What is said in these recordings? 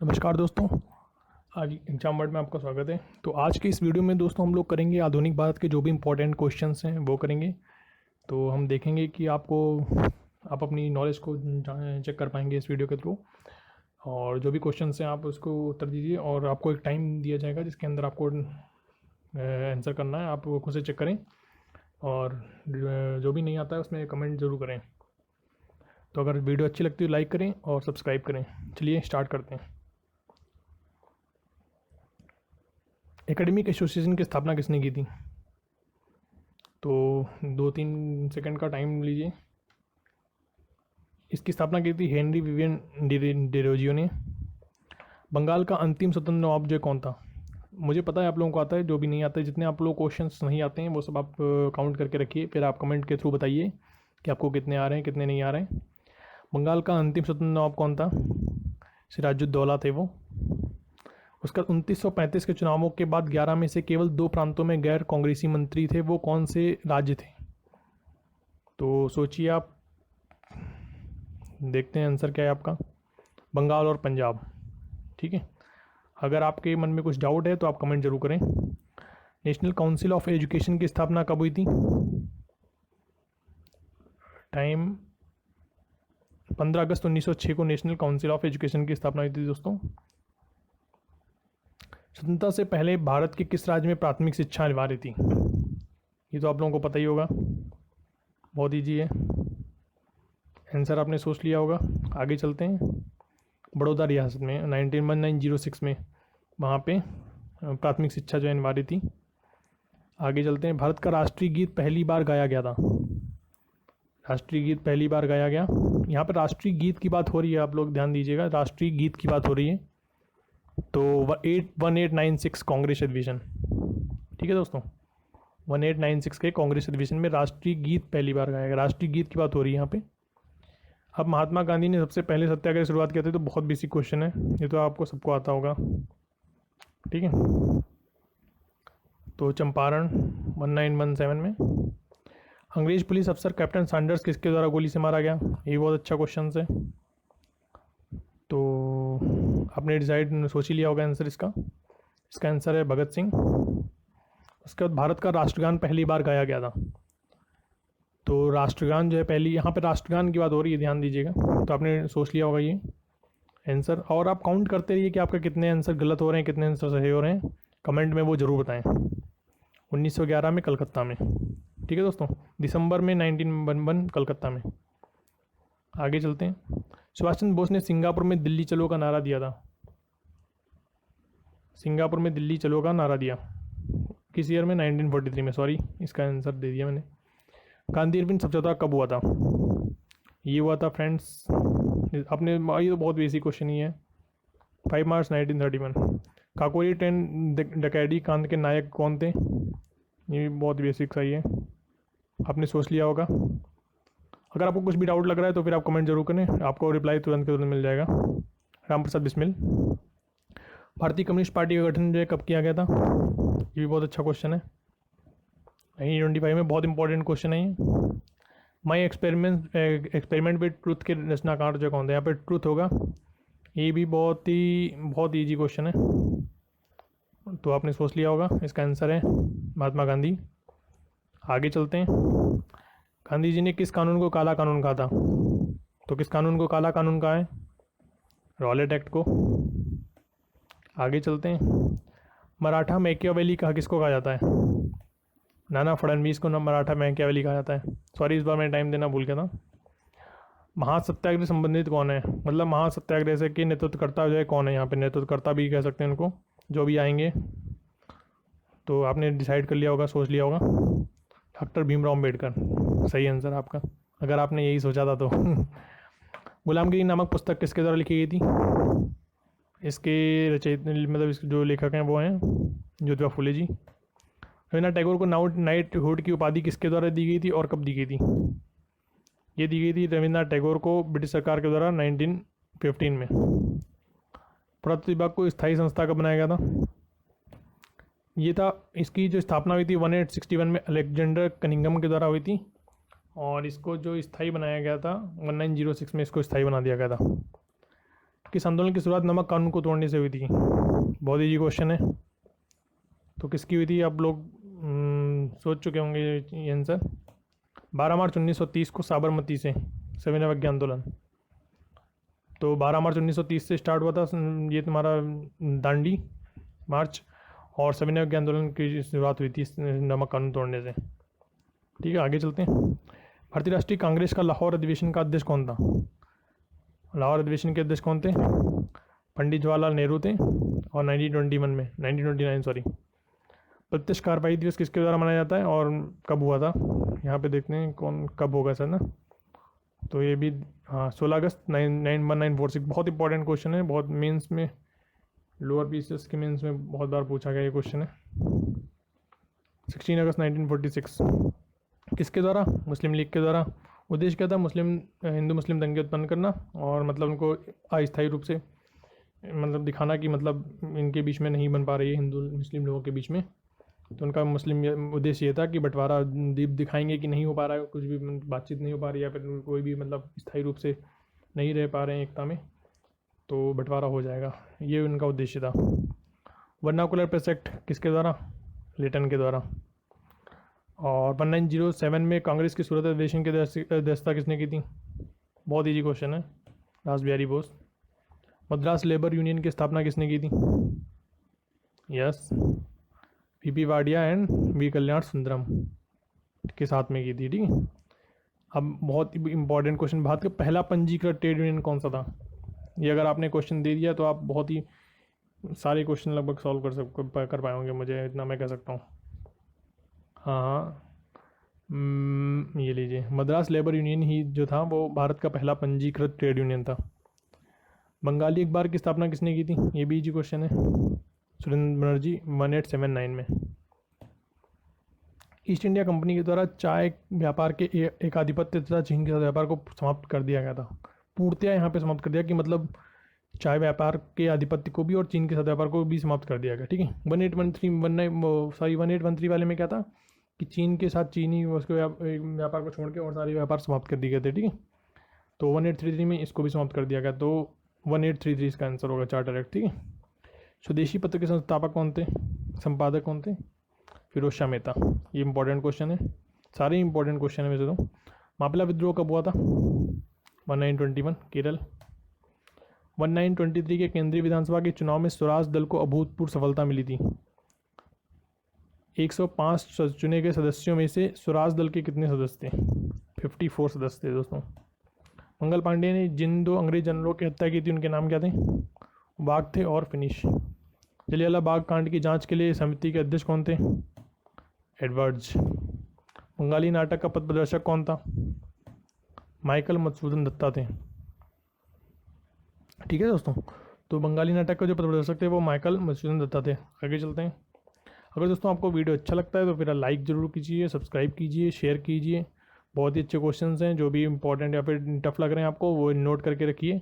नमस्कार दोस्तों। आज एग्जाम वर्ड में आपका स्वागत है। तो आज के इस वीडियो में दोस्तों हम लोग करेंगे आधुनिक भारत के जो भी इम्पोर्टेंट क्वेश्चंस हैं वो करेंगे। तो हम देखेंगे कि आप अपनी नॉलेज को चेक कर पाएंगे इस वीडियो के थ्रू। और जो भी क्वेश्चंस हैं आप उसको उत्तर दीजिए और आपको एक टाइम दिया जाएगा जिसके अंदर आपको आंसर करना है। आप खुद से चेक करें और जो भी नहीं आता है उसमें कमेंट ज़रूर करें। तो अगर वीडियो अच्छी लगती है लाइक करें और सब्सक्राइब करें। चलिए स्टार्ट करते हैं। एकेडमिक एसोसिएशन की स्थापना किसने की थी? तो 2-3 सेकंड का टाइम लीजिए। इसकी स्थापना की थी हेनरी विवियन डेरोजियो ने। बंगाल का अंतिम स्वतंत्र नवाब जो कौन था? मुझे पता है आप लोगों को आता है, जो भी नहीं आता है, जितने आप लोग क्वेश्चंस नहीं आते हैं वो सब आप काउंट करके रखिए, फिर आप कमेंट के थ्रू बताइए कि आपको कितने आ रहे हैं कितने नहीं आ रहे हैं। बंगाल का अंतिम स्वतंत्र नवाब कौन था? सिराजुद्दौला थे वो। उसका 2935 के चुनावों के बाद 11 में से केवल 2 प्रांतों में गैर कांग्रेसी मंत्री थे। वो कौन से राज्य थे? तो सोचिए आप, देखते हैं आंसर क्या है आपका। बंगाल और पंजाब। ठीक है। अगर आपके मन में कुछ डाउट है तो आप कमेंट जरूर करें। नेशनल काउंसिल ऑफ एजुकेशन की स्थापना कब हुई थी? टाइम 15 अगस्त 1906 को नेशनल काउंसिल ऑफ एजुकेशन की स्थापना हुई थी दोस्तों। स्वतंत्रता से पहले भारत के किस राज्य में प्राथमिक शिक्षा अनिवार्य थी? ये तो आप लोगों को पता ही होगा, बहुत ईजी है। आंसर आपने सोच लिया होगा। आगे चलते हैं। बड़ौदा रियासत में 1906 में वहाँ पे प्राथमिक शिक्षा जो अनिवार्य थी। आगे चलते हैं। भारत का राष्ट्रीय गीत पहली बार गाया गया था। राष्ट्रीय गीत पहली बार गाया गया, यहाँ पर राष्ट्रीय गीत की बात हो रही है, आप लोग ध्यान दीजिएगा, राष्ट्रीय गीत की बात हो रही है। तो 1896 कांग्रेस अधिवेशन। ठीक है दोस्तों, 1896 के कांग्रेस अधिवेशन में राष्ट्रीय गीत पहली बार गाया गया। राष्ट्रीय गीत की बात हो रही है यहाँ पे। अब महात्मा गांधी ने सबसे पहले सत्याग्रह की शुरुआत किया था, तो बहुत बेसिक क्वेश्चन है, ये तो आपको सबको आता होगा। ठीक है। तो चंपारण 1917 में। अंग्रेज पुलिस अफसर कैप्टन सैंडर्स किसके द्वारा गोली से मारा गया? ये बहुत अच्छा क्वेश्चन है। तो आपने डिसाइड सोच ही लिया होगा आंसर इसका। इसका आंसर है भगत सिंह। उसके बाद भारत का राष्ट्रगान पहली बार गाया गया था। तो राष्ट्रगान जो है पहली, यहाँ पे राष्ट्रगान की बात हो रही है, ध्यान दीजिएगा। तो आपने सोच लिया होगा ये आंसर, और आप काउंट करते रहिए कि आपके कितने आंसर गलत हो रहे हैं कितने आंसर सही हो रहे हैं। कमेंट में वो ज़रूर बताएं। 1911 में कलकत्ता में। ठीक है दोस्तों, दिसंबर में 1911 कलकत्ता में। आगे चलते हैं। सुभाष चंद्र बोस ने सिंगापुर में दिल्ली चलो का नारा दिया था। सिंगापुर में दिल्ली चलो का नारा दिया किस ईयर में? 1943 में। सॉरी, इसका आंसर दे दिया मैंने। गांधी इरविन समझौता कब हुआ था? ये हुआ था फ्रेंड्स अपने, ये तो बहुत बेसिक क्वेश्चन ही है, 5 मार्च 1931। काकोरी ट्रेन डकैती कांड के नायक कौन थे? ये भी बहुत बेसिक सही है, आपने सोच लिया होगा। अगर आपको कुछ भी डाउट लग रहा है तो फिर आप कमेंट जरूर करें, आपको रिप्लाई तुरंत के तुरंत मिल जाएगा। राम प्रसाद बिस्मिल। भारतीय कम्युनिस्ट पार्टी का गठन जो है कब किया गया था? ये भी बहुत अच्छा क्वेश्चन है। 1925 में। बहुत इंपॉर्टेंट क्वेश्चन है ये। माई एक्सपेरिमेंट विद ट्रूथ के रचनाकार जो कौन थे? यहाँ पे ट्रूथ होगा। ये भी बहुत ईजी क्वेश्चन है, तो आपने सोच लिया होगा। इसका आंसर है महात्मा गांधी। आगे चलते हैं। गांधी जी ने किस कानून को काला कानून कहा था? तो किस कानून को काला कानून कहा है? रॉलेट एक्ट को। आगे चलते हैं। मराठा मैकियावेली कहा किसको कहा जाता है? नाना फडणवीस को मराठा मैकियावेली कहा जाता है। सॉरी, इस बार मैं टाइम देना भूल गया था। महासत्याग्रह संबंधित कौन है? मतलब महासत्याग्रह से के नेतृत्वकर्ता जो है कौन है? यहाँ पे नेतृत्वकर्ता भी कह सकते हैं उनको, जो भी आएंगे। तो आपने डिसाइड कर लिया होगा, सोच लिया होगा। डॉक्टर भीमराव अम्बेडकर। सही आंसर आपका, अगर आपने यही सोचा था तो। गुलामगिरी नामक पुस्तक किसके द्वारा लिखी गई थी? इसके रचयिता मतलब इसके जो लेखक हैं वो हैं ज्योतिबा फुले जी। रविन्द्रनाथ टैगोर को नाइटहुड की उपाधि किसके द्वारा दी गई थी और कब दी गई थी? ये दी गई थी रविन्द्रनाथ टैगोर को ब्रिटिश सरकार के द्वारा 1915 में। पुरातत्व विभाग को स्थायी संस्था कब बनाया गया था? ये था, इसकी जो स्थापना हुई थी 1861 में अलेक्जेंडर कनिंघम के द्वारा हुई थी, और इसको जो स्थायी बनाया गया था 1906 में इसको स्थायी बना दिया गया था। किस आंदोलन की शुरुआत नमक कानून को तोड़ने से हुई थी? बहुत ईजी क्वेश्चन है। तो किसकी हुई थी? आप लोग सोच चुके होंगे ये आंसर। 12 मार्च 1930 को साबरमती से सविनय अवज्ञा आंदोलन। तो 12 मार्च 1930 से स्टार्ट हुआ था ये तुम्हारा दांडी मार्च, और सविनय अवज्ञा आंदोलन की शुरुआत हुई थी नमक कानून तोड़ने से। ठीक है, आगे चलते हैं। भारतीय राष्ट्रीय कांग्रेस का लाहौर अधिवेशन का अध्यक्ष कौन था? लाहौर अधिवेशन के अध्यक्ष कौन थे? पंडित जवाहरलाल नेहरू थे। और 1929 सॉरी। प्रत्यक्ष कार्रवाई दिवस किसके द्वारा मनाया जाता है और कब हुआ था? यहाँ पे देखते हैं कौन कब होगा सर ना। तो ये भी हाँ 16 अगस्त 1946। बहुत इंपॉर्टेंट क्वेश्चन है, बहुत मेंस में, लोअर पीसीएस के मेंस में बहुत बार पूछा गया ये क्वेश्चन है। 16 अगस्त 1946 किसके द्वारा? मुस्लिम लीग के द्वारा। उद्देश्य क्या था? हिंदू मुस्लिम दंगे उत्पन्न करना, और मतलब उनको अस्थायी रूप से मतलब दिखाना कि मतलब इनके बीच में नहीं बन पा रही है, हिंदू मुस्लिम लोगों के बीच में। तो उनका मुस्लिम उद्देश्य ये था कि बंटवारा दिखाएंगे कि नहीं हो पा रहा है, कुछ भी बातचीत नहीं हो पा रही है, या फिर कोई भी मतलब स्थायी रूप से नहीं रह पा रहे हैं एकता में, तो बंटवारा हो जाएगा, ये उनका उद्देश्य था। वर्नाकुलर प्रेस एक्ट किसके द्वारा? लेटन के द्वारा। और 1907 में कांग्रेस की सूरत अधिवेशन की अध्यक्षता किसने की थी? बहुत ईजी क्वेश्चन है, रास बिहारी बोस। मद्रास लेबर यूनियन की स्थापना किसने की थी? Yes, PP Wadia and V Kalyana Sundaram के साथ में की थी। ठीक है, अब बहुत ही इंपॉर्टेंट क्वेश्चन, भारत का पहला पंजीकृत ट्रेड यूनियन कौन सा था? ये अगर आपने क्वेश्चन दे दिया तो आप बहुत ही सारे क्वेश्चन लगभग सॉल्व कर पाएंगे, मुझे इतना मैं कह सकता हूँ। हाँ, ये लीजिए, मद्रास लेबर यूनियन ही जो था वो भारत का पहला पंजीकृत ट्रेड यूनियन था। बंगाली अखबार की स्थापना किसने की थी? ये भी इजी क्वेश्चन है, सुरेंद्र बनर्जी 1879 में। ईस्ट इंडिया कंपनी के द्वारा चाय व्यापार के एकाधिपत्य तथा चीन के साथ व्यापार को समाप्त कर दिया गया था। पूर्णतया यहाँ पे समाप्त कर दिया कि मतलब चाय व्यापार के आधिपत्य को भी और चीन के साथ व्यापार को भी समाप्त कर दिया गया। ठीक है, 1813 वाले में क्या था कि चीन के साथ चीनी उसके व्यापार को छोड़ के और सारे व्यापार समाप्त कर दिए गए थे। ठीक है, तो 1833 में इसको भी समाप्त कर दिया गया, तो 1833 इसका आंसर होगा, चार्टर एक्ट। ठीक है, स्वदेशी पत्र के संस्थापक कौन थे? संपादक कौन थे? फिरोज शाह मेहता। ये इंपॉर्टेंट क्वेश्चन है, सारे इंपॉर्टेंट क्वेश्चन है वैसे तो। मापिला विद्रोह कब हुआ था? 1921 केरल। 1923 के केंद्रीय विधानसभा के चुनाव में स्वराज दल को अभूतपूर्व सफलता मिली थी। 105 चुने गए सदस्यों में से स्वराज दल के कितने सदस्य थे? 54 सदस्य थे दोस्तों। मंगल पांडे ने जिन 2 अंग्रेज जनरलों की हत्या की थी उनके नाम क्या थे? बाग थे और फिनिश। जलियांवाला बाग कांड की जांच के लिए समिति के अध्यक्ष कौन थे? एडवर्ड्स। बंगाली नाटक का पथ प्रदर्शक कौन था? माइकल मधुसूदन दत्ता थे। ठीक है दोस्तों, तो बंगाली नाटक का जो पथ प्रदर्शक थे वो माइकल मधुसूदन दत्ता थे। आगे चलते हैं। अगर दोस्तों आपको वीडियो अच्छा लगता है तो फिर लाइक ज़रूर कीजिए, सब्सक्राइब कीजिए, शेयर कीजिए। बहुत ही अच्छे क्वेश्चंस हैं, जो भी इंपॉर्टेंट या फिर टफ लग रहे हैं आपको वो नोट करके रखिए,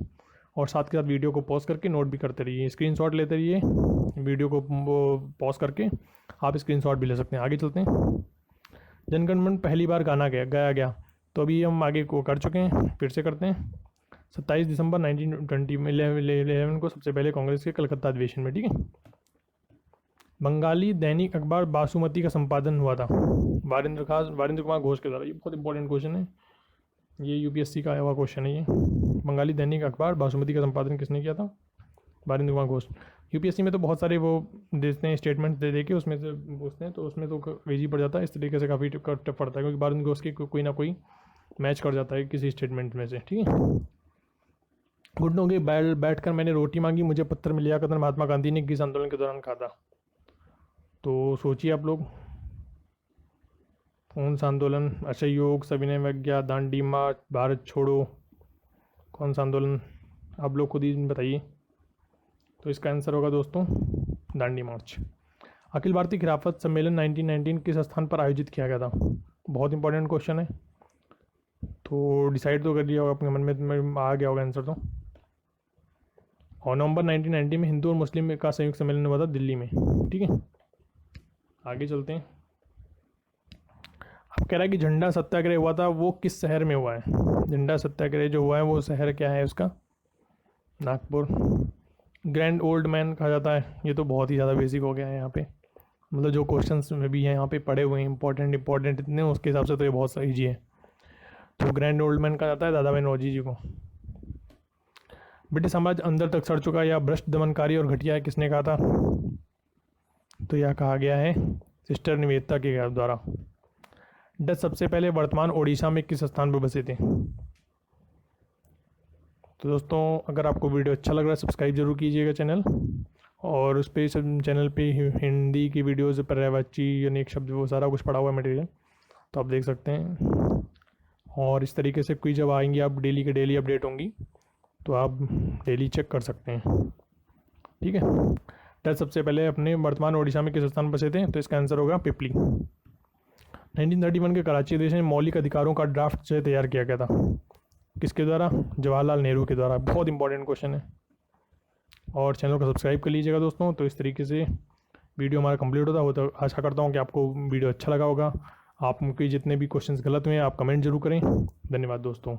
और साथ के साथ वीडियो को पॉज करके नोट भी करते रहिए, स्क्रीनशॉट लेते रहिए। वीडियो को पॉज करके आप स्क्रीनशॉट भी ले सकते हैं। आगे चलते हैं। जनगण मन पहली बार गाया गया, तो अभी हम आगे को कर चुके हैं, फिर से करते हैं। 27 दिसंबर 1911 को सबसे पहले कांग्रेस के कलकत्ता अधिवेशन में। ठीक है, बंगाली दैनिक अखबार बासुमती का संपादन हुआ था वारिंद्र कुमार घोष के द्वारा। ये बहुत इंपॉर्टेंट क्वेश्चन है, ये यूपीएससी का आया हुआ क्वेश्चन है ये। बंगाली दैनिक अखबार बासुमती का संपादन किसने किया था? वारिंद्र कुमार घोष। यूपीएससी में तो बहुत सारे वो देते हैं स्टेटमेंट दे के, उसमें से पूछते हैं, तो उसमें तो इजी पड़ जाता है, इस तरीके से काफ़ी टफ पड़ता है, क्योंकि वारिंद्र घोष की कोई ना कोई मैच कर जाता है किसी स्टेटमेंट में से। ठीक है, घुटनों के बैठकर मैंने रोटी मांगी, मुझे पत्थर मिल लिया कदर महात्मा गांधी ने किस आंदोलन के दौरान कहा था? तो सोचिए आप लोग, कौन सा आंदोलन? असहयोग, सविनय अवज्ञा, दांडी मार्च, भारत छोड़ो, कौन सा आंदोलन? आप लोग खुद ही बताइए। तो इसका आंसर होगा दोस्तों दांडी मार्च। अखिल भारतीय खिलाफत सम्मेलन 1919 किस स्थान पर आयोजित किया गया था? बहुत इंपॉर्टेंट क्वेश्चन है, तो डिसाइड तो कर लिया होगा अपने मन में आ गया होगा आंसर तो। और नवंबर 1990 में हिंदू और मुस्लिम का संयुक्त सम्मेलन हुआ था दिल्ली में। ठीक है, आगे चलते हैं। अब कह रहा है कि झंडा सत्याग्रह हुआ था, वो किस शहर में हुआ है? झंडा सत्याग्रह जो हुआ है वो शहर क्या है उसका? नागपुर। ग्रैंड ओल्ड मैन कहा जाता है, ये तो बहुत ही ज़्यादा बेसिक हो गया है यहाँ पे, मतलब जो क्वेश्चंस में भी हैं यहाँ पे पढ़े हुए हैं इंपॉर्टेंट इतने, उसके हिसाब से तो ये बहुत सा ईजी है। तो ग्रैंड ओल्ड मैन कहा जाता है दादा भाई नौरोजी जी को। ब्रिटिश साम्राज्य अंदर तक सड़ चुका या भ्रष्ट दमनकारी और घटिया है, किसने कहा था? तो यह कहा गया है सिस्टर निवेदिता के द्वारा। डच सबसे पहले वर्तमान ओडिशा में किस स्थान पर बसे थे? तो दोस्तों अगर आपको वीडियो अच्छा लग रहा है सब्सक्राइब जरूर कीजिएगा चैनल, और उस पर सब चैनल पे हिंदी की वीडियोज़, पर्यायवाची यूनिक शब्द वो सारा कुछ पड़ा हुआ है मटेरियल, तो आप देख सकते हैं। और इस तरीके से क्विज जब आएंगी आप डेली के डेली अपडेट होंगी, तो आप डेली चेक कर सकते हैं, ठीक है। डच सबसे पहले अपने वर्तमान ओडिशा में किस स्थान पर बसे थे? तो इसका आंसर होगा पिपली। 1931 के कराची देश में मौलिक अधिकारों का ड्राफ्ट जो तैयार किया गया था, किसके द्वारा? जवाहरलाल नेहरू के द्वारा। बहुत इंपॉर्टेंट क्वेश्चन है। और चैनल को सब्सक्राइब कर लीजिएगा दोस्तों। तो इस तरीके से वीडियो हमारा कंप्लीट होता हो, तो आशा करता हूँ कि आपको वीडियो अच्छा लगा होगा। आपके जितने भी क्वेश्चंस गलत हुए हैं आप कमेंट जरूर करें। धन्यवाद दोस्तों।